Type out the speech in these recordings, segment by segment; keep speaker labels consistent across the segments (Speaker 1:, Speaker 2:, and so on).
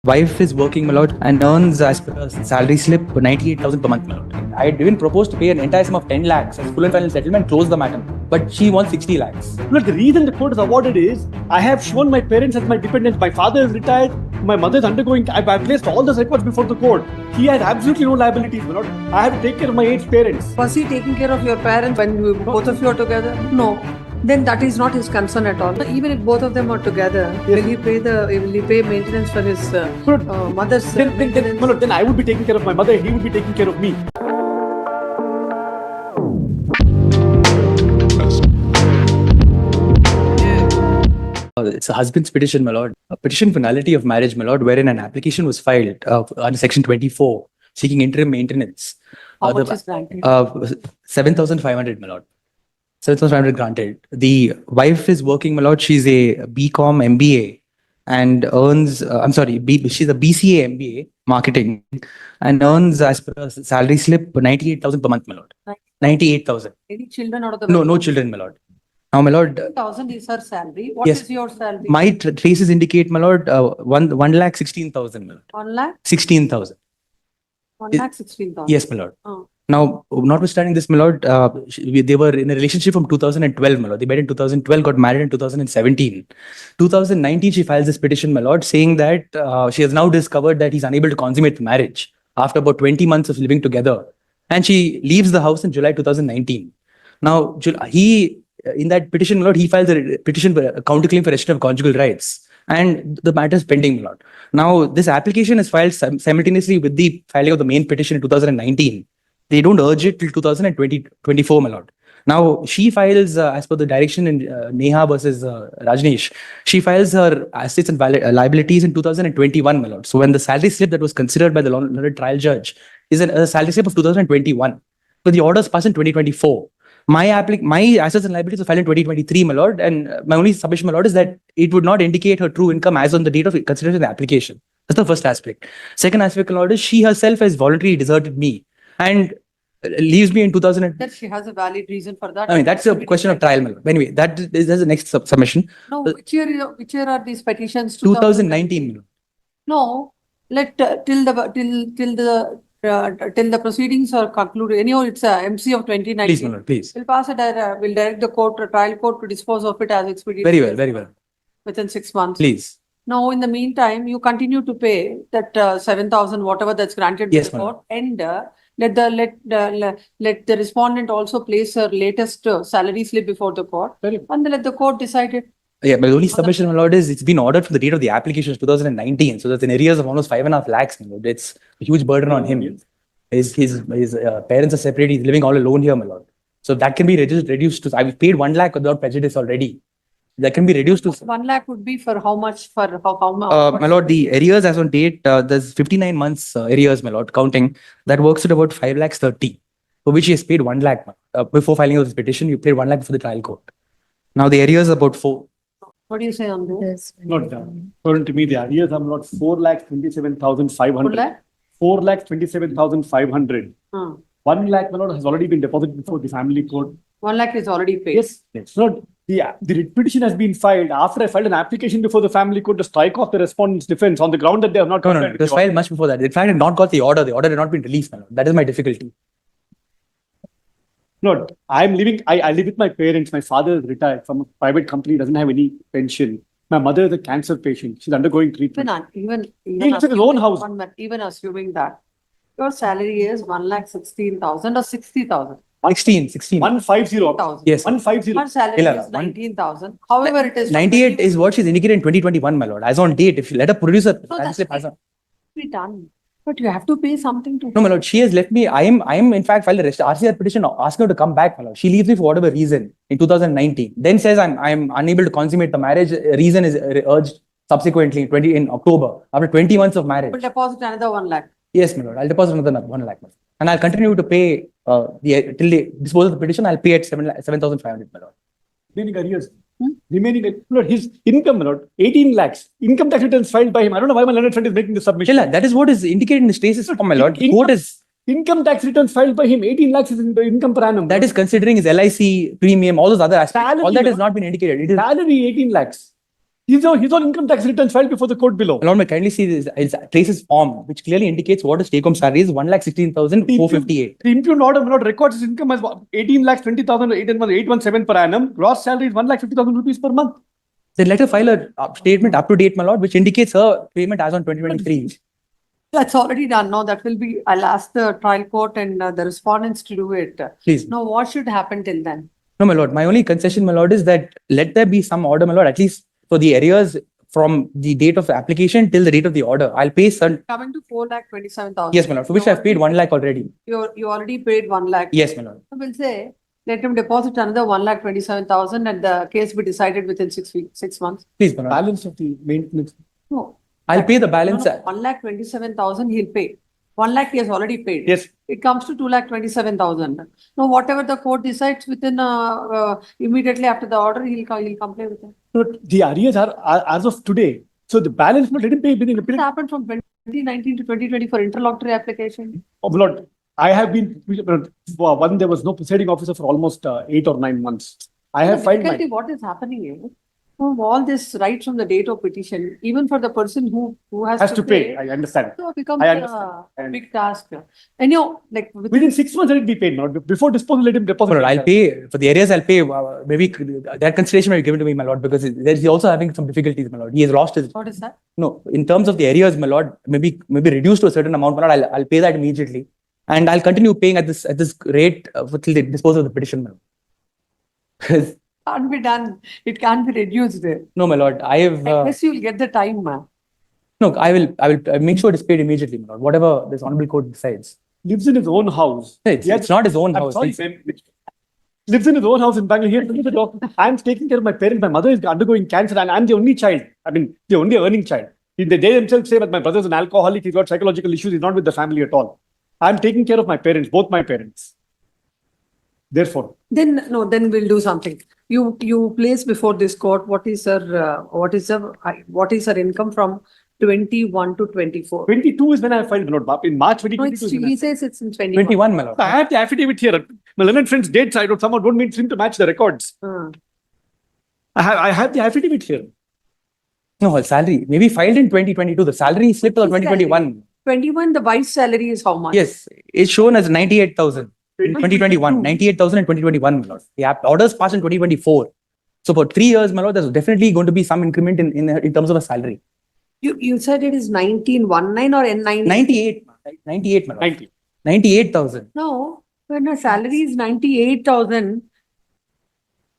Speaker 1: Wife is working, my lord, and earns as per her salary slip 98,000 per month, my lord. I had even proposed to pay an entire sum of 10 lakhs as full and final settlement, close the matter. But she wants 60 lakhs.
Speaker 2: Look, the reason the court is awarded is I have shown my parents as my dependents. My father is retired. My mother is undergoing. I placed all the records before the court. He has absolutely no liabilities, my lord. I have to take care of my aged parents.
Speaker 3: Was he taking care of your parents when both of you are together? No. Then that is not his concern at all. Even if both of them are together, will he pay maintenance for his mother's maintenance?
Speaker 2: Then I would be taking care of my mother. He would be taking care of me.
Speaker 1: It's a husband's petition, my lord. A petition for nullity of marriage, my lord, wherein an application was filed under section 24 seeking interim maintenance.
Speaker 3: How much is granted?
Speaker 1: 7,500, my lord. 7,500 granted. The wife is working, my lord. She's a BCom MBA and earns, she's a BCA MBA marketing and earns as per her salary slip 98,000 per month, my lord. 98,000.
Speaker 3: Any children out of the
Speaker 1: No children, my lord. Now, my lord.
Speaker 3: 1,000 is her salary. What
Speaker 1: Yes.
Speaker 3: is your salary?
Speaker 1: My traces indicate, my lord, 1,16,000, my lord.
Speaker 3: 1 lakh?
Speaker 1: 16,000.
Speaker 3: 1 lakh 16,000.
Speaker 1: Yes, my lord.
Speaker 3: Oh.
Speaker 1: Now, notwithstanding this, my lord, they were in a relationship from 2012, my lord. They met in 2012, got married in 2017. 2019, she files this petition, my lord, saying that she has now discovered that he's unable to consummate the marriage after about 20 months of living together. And she leaves the house in July 2019. Now, in that petition, my lord, he files a petition for a counterclaim for restriction of conjugal rights. And the matter is pending, my lord. Now, this application is filed simultaneously with the filing of the main petition in 2019. They don't urge it till 2024, my lord. Now, she files, as per the direction in Neha versus Rajneesh, she files her assets and liabilities in 2021, my lord. So, when the salary slip that was considered by the learned trial judge is a salary slip of 2021, but the orders passed in 2024. My assets and liabilities were filed in 2023, my lord, and my only submission, my lord, is that it would not indicate her true income as on the date of consideration of the application. That's the first aspect. Second aspect, my lord, is she herself has voluntarily deserted me and leaves me in 2000.
Speaker 3: That she has a valid reason for that.
Speaker 1: I mean, that's a question of trial, my lord. Anyway, that's the next submission.
Speaker 3: No, which year are these petitions?
Speaker 1: 2019, my lord.
Speaker 3: No, till the proceedings are concluded. Anyhow, it's a MC of 2019.
Speaker 1: Please, my lord, please.
Speaker 3: We'll pass it. We'll direct the trial court to dispose of it as expedient.
Speaker 1: Very well.
Speaker 3: Within 6 months.
Speaker 1: Please.
Speaker 3: Now, in the meantime, you continue to pay that 7,000, whatever that's granted by the court, and let the respondent also place her latest salary slip before the court, and let the court decide it.
Speaker 1: Yeah, but the only submission, my lord, is it's been ordered from the date of the application, 2019. So that's in arrears of almost 5.5 lakhs. My lord. It's a huge burden on him. His parents are separated. He's living all alone here, my lord. So that can be reduced to. I've paid 1 lakh without prejudice already. That can be reduced to.
Speaker 3: 1 lakh would be for how much? For how much?
Speaker 1: My lord, the arrears as on date, there's 59 months arrears, my lord, counting. That works at about 5 lakhs 30, for which he has paid 1 lakh. Before filing of this petition, you paid 1 lakh for the trial court. Now the arrears are about 4.
Speaker 3: What do you say on this?
Speaker 2: Not done. According to me, the arrears are not 4,27,500. 4,27,500. 1 lakh, my lord, has already been deposited before the family court.
Speaker 3: 1 lakh is already paid.
Speaker 2: Yes. So the petition has been filed after I filed an application before the family court to strike off the respondent's defense on the ground that they have not.
Speaker 1: No. It was filed much before that. In fact, I had not got the order. The order had not been released, my lord. That is my difficulty. No,
Speaker 2: I live with my parents. My father is retired from a private company, doesn't have any pension. My mother is a cancer patient. She's undergoing treatment.
Speaker 3: Even
Speaker 2: It's in his own house.
Speaker 3: Even assuming that your salary is 1,16,000 or 60,000.
Speaker 1: 16.
Speaker 2: 150.
Speaker 1: Yes.
Speaker 2: 150.
Speaker 3: Her salary is 19,000. However, it is
Speaker 1: 98 is what she's indicated in 2021, my lord. As on date, if you let her produce a
Speaker 3: be done. But you have to pay something to.
Speaker 1: No, my lord, she has left me. I am in fact filed a RCR petition asking her to come back, my lord. She leaves me for whatever reason in 2019. Then says I'm unable to consummate the marriage. Reason is urged subsequently in October after 20 months of marriage.
Speaker 3: Will deposit another 1 lakh.
Speaker 1: Yes, my lord. I'll deposit another 1 lakh, and I'll continue to pay till the disposal of the petition. I'll pay at 7,500, my lord.
Speaker 2: Remaining arrears. His income, my lord, 18 lakhs. Income tax returns filed by him. I don't know why my learned friend is making this submission.
Speaker 1: That is what is indicated in the status form, my lord.
Speaker 2: Income tax returns filed by him, 18 lakhs is the income per annum.
Speaker 1: That is considering his LIC premium, all those other aspects. All that has not been indicated.
Speaker 2: Salary 18 lakhs. His own income tax returns filed before the court below.
Speaker 1: My lord, may kindly see this. It traces form, which clearly indicates what his take-home salary is: 1,16,458.
Speaker 2: The impugned order, my lord, records his income as 18,20,817 per annum. Gross salary is 1,50,000 rupees per month.
Speaker 1: Then let her file a statement up to date, my lord, which indicates her payment as on 2023.
Speaker 3: That's already done. No, that will be, I'll ask the trial court and the respondents to do it.
Speaker 1: Please.
Speaker 3: Now, what should happen till then?
Speaker 1: No, my lord. My only concession, my lord, is that let there be some order, my lord, at least for the arrears from the date of the application till the date of the order. I'll pay some.
Speaker 3: Coming to 4,27,000.
Speaker 1: Yes, my lord, for which I've paid 1 lakh already.
Speaker 3: You already paid 1 lakh.
Speaker 1: Yes, my lord.
Speaker 3: I will say, let him deposit another 1,27,000 and the case be decided within 6 weeks, 6 months.
Speaker 1: Please, my lord.
Speaker 2: Balance of the maintenance.
Speaker 3: No.
Speaker 1: I'll pay the balance.
Speaker 3: 1,27,000 he'll pay. 1 lakh he has already paid.
Speaker 2: Yes.
Speaker 3: It comes to 2,27,000. Now, whatever the court decides within immediately after the order, he'll comply with it.
Speaker 2: But the arrears are as of today. So the balance, let him pay within the
Speaker 3: It
Speaker 2: period.
Speaker 3: happened from 2019 to 2020 for interlocutory application.
Speaker 2: Oh, my lord, I have been, one, there was no presiding officer for almost 8 or 9 months. I have filed my.
Speaker 3: What is happening is, all this right from the date of petition, even for the person who has
Speaker 2: To pay. I understand.
Speaker 3: so it becomes
Speaker 2: I
Speaker 3: a
Speaker 2: understand.
Speaker 3: big task. And like
Speaker 2: Within 6 months, let it be paid. Now, before disposal, let him deposit.
Speaker 1: My lord, I'll pay for the areas. I'll pay. Maybe that consideration will be given to me, my lord, because he's also having some difficulties, my lord. He has lost his.
Speaker 3: What is that?
Speaker 1: No, in terms of the areas, my lord, maybe reduced to a certain amount, my lord. I'll pay that immediately, and I'll continue paying at this rate till the disposal of the petition, my lord.
Speaker 3: Can't be done. It can't be reduced.
Speaker 1: No, my lord, I have.
Speaker 3: Unless you'll get the time, man.
Speaker 1: No, I will make sure it is paid immediately, my lord. Whatever this honorable court decides.
Speaker 2: Lives in his own house.
Speaker 1: It's not his own
Speaker 2: I'm
Speaker 1: house.
Speaker 2: sorry, lives in his own house in Bangalore. Here, to the doctor. I'm taking care of my parents. My mother is undergoing cancer, and I'm the only child. I mean, the only earning child. They themselves say that my brother's an alcoholic. He's got psychological issues. He's not with the family at all. I'm taking care of my parents, both my parents. Therefore,
Speaker 3: Then we'll do something. You place before this court what is her income from 21 to 24.
Speaker 2: 22 is when I filed the note. In March
Speaker 3: No,
Speaker 2: 2022.
Speaker 3: he says it's in 21.
Speaker 1: 21, my lord.
Speaker 2: I have the affidavit here. My learned friend's dates. I don't mean him to match the records. I have the affidavit here.
Speaker 1: No, her salary maybe filed in 2022. The salary slipped of 2021.
Speaker 3: 21, the wife's salary is how much?
Speaker 1: Yes, it's shown as 98,000 in 2021. 98,000 in 2021, my lord. The orders passed in 2024. So for 3 years, my lord, there's definitely going to be some increment in terms of a salary.
Speaker 3: You said it is 1919 or N9?
Speaker 1: 98, my lord.
Speaker 2: 90.
Speaker 1: 98,000.
Speaker 3: No, when her salary is 98,000,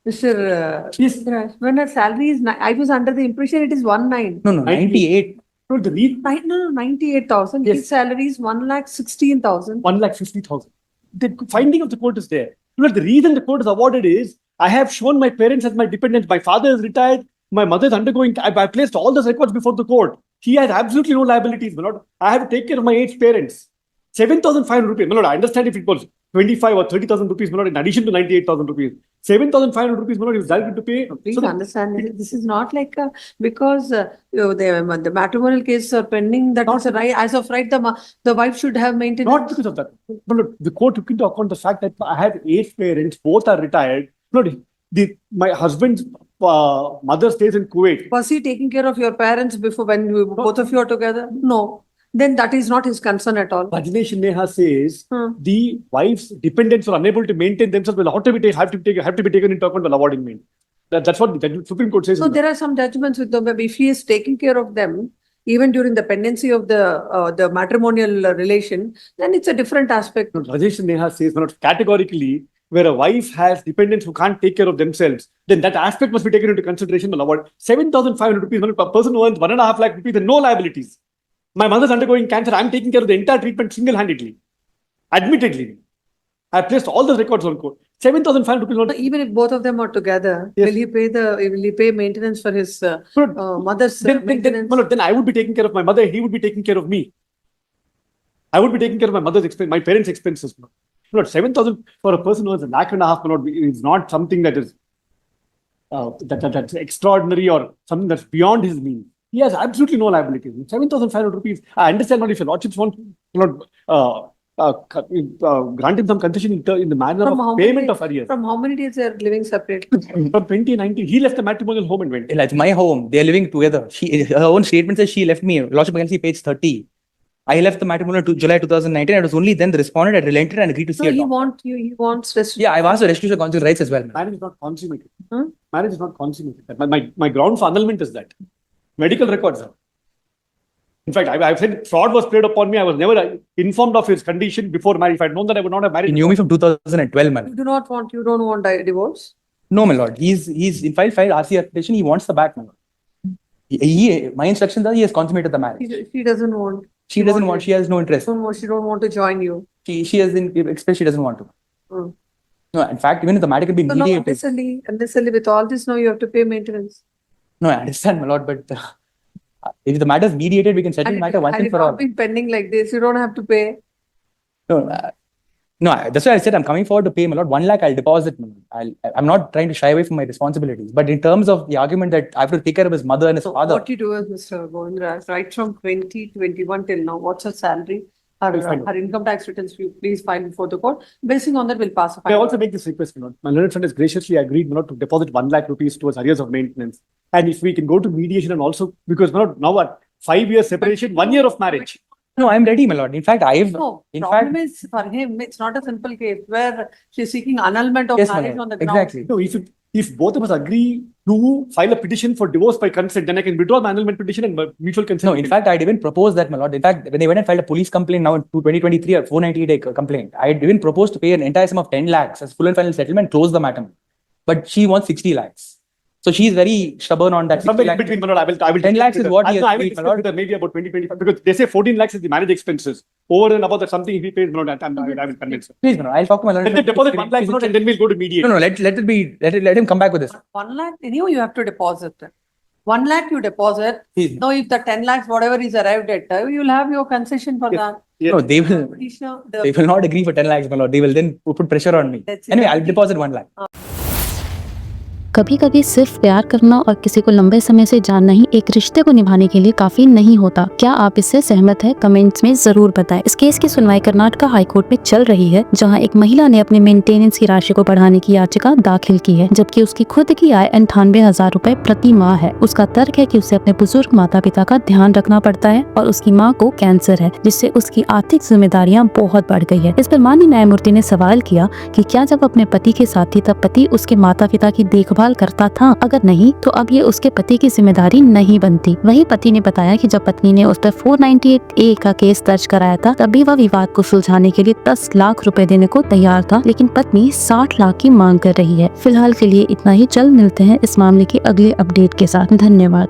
Speaker 3: Mr.
Speaker 2: Yes.
Speaker 3: When her salary is, I was under the impression it is 19.
Speaker 1: No, 98.
Speaker 2: No, the read
Speaker 3: No, 98,000.
Speaker 2: Yes.
Speaker 3: His salary is 1,16,000.
Speaker 2: 1,50,000. The finding of the court is there. The reason the court is awarded is I have shown my parents as my dependents. My father is retired. My mother is undergoing. I placed all those records before the court. He has absolutely no liabilities, my lord. I have to take care of my aged parents. 7,500 rupees, my lord. I understand if it was 25 or 30,000 rupees, my lord, in addition to 98,000 rupees. 7,500 rupees, my lord, is directed to pay.
Speaker 3: Please understand, this is not like because the matrimonial cases are pending. That is a right. As of right, the wife should have maintained.
Speaker 2: Not because of that. But look, the court took into account the fact that I have 8 parents, both are retired. Look, my husband's mother stays in Kuwait.
Speaker 3: Was he taking care of your parents before when both of you are together? No. Then that is not his concern at all.
Speaker 2: Rajneesh Neha says the wife's dependents are unable to maintain themselves will have to be taken into account while awarding main. That's what the Supreme Court says.
Speaker 3: So there are some judgments with them. If he is taking care of them, even during the pendency of the matrimonial relation, then it's a different aspect.
Speaker 2: Rajneesh Neha says categorically, where a wife has dependents who can't take care of themselves, then that aspect must be taken into consideration while award. 7,500 rupees, a person who earns 1.5 lakh rupees and no liabilities. My mother's undergoing cancer. I'm taking care of the entire treatment single-handedly. Admittedly. I placed all the records on court. 7,500 rupees.
Speaker 3: Even if both of them are together,
Speaker 2: Yes.
Speaker 3: will he pay maintenance for his mother's maintenance?
Speaker 2: Then I would be taking care of my mother. He would be taking care of me. I would be taking care of my mother's expense, my parents' expenses. 7,000 for a person who has 1.5 lakh is not something that is that's extraordinary or something that's beyond his means. He has absolutely no liabilities. 7,500 rupees. I understand not if your lordships want grant him some concession in the manner
Speaker 3: From
Speaker 2: of
Speaker 3: how
Speaker 2: payment
Speaker 3: many-
Speaker 2: of arrears.
Speaker 3: From how many days they are living separately?
Speaker 2: From 2019, he left the matrimonial home and went.
Speaker 1: It's my home. They're living together. Her own statement says she left me. Lordship against page 30. I left the matrimonial to July 2019. It was only then the respondent had relented and agreed to see
Speaker 3: No,
Speaker 1: a
Speaker 3: he
Speaker 1: doctor.
Speaker 3: he wants restitution.
Speaker 1: Yeah, I've asked for restitution of conjugal rights as well. ma'am.
Speaker 2: Marriage is not consummated.
Speaker 3: Hmm?
Speaker 2: Marriage is not consummated. My ground for annulment is that. Medical records are. In fact, I've said fraud was played upon me. I was never informed of his condition before marriage. If I had known that, I would not have married.
Speaker 1: He knew me from 2012, man.
Speaker 3: You don't want divorce?
Speaker 1: No, my lord. He's in filed RCR petition. He wants the back, my lord. My instructions are he has consummated the marriage.
Speaker 3: She doesn't want.
Speaker 1: She doesn't want. She has no interest.
Speaker 3: She don't want to join you.
Speaker 1: She has expressed she doesn't want to.
Speaker 3: Hmm.
Speaker 1: No, in fact, even if the matter can be
Speaker 3: So no,
Speaker 1: mediated.
Speaker 3: unnecessarily with all this, now you have to pay maintenance.
Speaker 1: No, I understand, my lord, but if the matter is mediated, we can settle the matter once and for all.
Speaker 3: Been pending like this, you don't have to pay.
Speaker 1: No, that's why I said I'm coming forward to pay, my lord. 1 lakh, I'll deposit. My lord. I'm not trying to shy away from my responsibilities. But in terms of the argument that I have to take care of his mother and his father.
Speaker 3: What you do is, Mr. Govindra, right from 2021 till now, what's her salary? Her income tax returns, please file before the court. Basing on that, we'll pass a
Speaker 2: I
Speaker 3: fine.
Speaker 2: also make this request, my lord. My learned friend has graciously agreed, my lord, to deposit 1 lakh rupees towards arrears of maintenance. And if we can go to mediation and also, because my lord, now what? 5 years separation, 1 year of marriage.
Speaker 1: No, I'm ready, my lord. In fact,
Speaker 3: No, problem is for him, it's not a simple case where she's seeking annulment of
Speaker 1: Yes, my
Speaker 3: marriage
Speaker 1: lord.
Speaker 3: on the ground.
Speaker 1: Exactly.
Speaker 2: No, if both of us agree to file a petition for divorce by consent, then I can withdraw my annulment petition and mutual consent.
Speaker 1: No, in fact, I'd even proposed that, my lord. In fact, when they went and filed a police complaint now in 2023 or 498 complaint, I'd even proposed to pay an entire sum of 10 lakhs as full and final settlement, close the matter. But she wants 60 lakhs. So she's very stubborn on that.
Speaker 2: Somewhere in between, my lord, I will
Speaker 1: 10 lakhs is what he has
Speaker 2: I will
Speaker 1: paid, my
Speaker 2: discuss
Speaker 1: lord.
Speaker 2: with her maybe about 2025 because they say 14 lakhs is the marriage expenses. Over and above that, something if he pays, my lord, I will convince her.
Speaker 1: Please, my lord, I'll talk to my lord.
Speaker 2: Let them deposit 1 lakh, my lord, and then we'll go to mediation.
Speaker 1: No, let him come back with this.
Speaker 3: 1 lakh, anyway, you have to deposit. 1 lakh you deposit.
Speaker 1: Please.
Speaker 3: Now, if the 10 lakhs, whatever is arrived at, you'll have your concession for that.
Speaker 2: Yes.
Speaker 1: No, they will
Speaker 3: The-
Speaker 1: not agree for 10 lakhs, my lord. They will then put pressure on me.
Speaker 3: That's it.
Speaker 1: Anyway, I'll deposit 1 lakh.
Speaker 4: कभी कभी सिर्फ प्यार करना और किसी को लंबे समय से जानना ही एक रिश्ते को निभाने के लिए काफी नहीं होता। क्या आप इससे सहमत हैं? कमेंट्स में जरूर बताएं। इस केस की सुनवाई कर्नाटका हाई कोर्ट में चल रही है, जहां एक महिला ने अपने मेंटेनेंस की राशि को बढ़ाने की याचिका दाखिल की है, जबकि उसकी खुद की आय 98,000 रुपए प्रति माह है। उसका तर्क है कि उसे अपने बुजुर्ग माता पिता का ध्यान रखना पड़ता है और उसकी माँ को कैंसर है, जिससे उसकी आर्थिक जिम्मेदारियां बहुत बढ़ गई है। इस पर माननीय न्यायमूर्ति ने सवाल किया कि क्या जब अपने पति के साथ थी तब पति उसके माता पिता की देखभाल करता था? अगर नहीं तो अब ये उसके पति की जिम्मेदारी नहीं बनती। वही पति ने बताया कि जब पत्नी ने उस पर 498A का केस दर्ज कराया था, तभी वह विवाद को सुलझाने के लिए 10 लाख रुपए देने को तैयार था, लेकिन पत्नी 60 लाख की मांग कर रही है। फिलहाल के लिए इतना ही। जल्द मिलते हैं इस मामले की अगले अपडेट के साथ। धन्यवाद।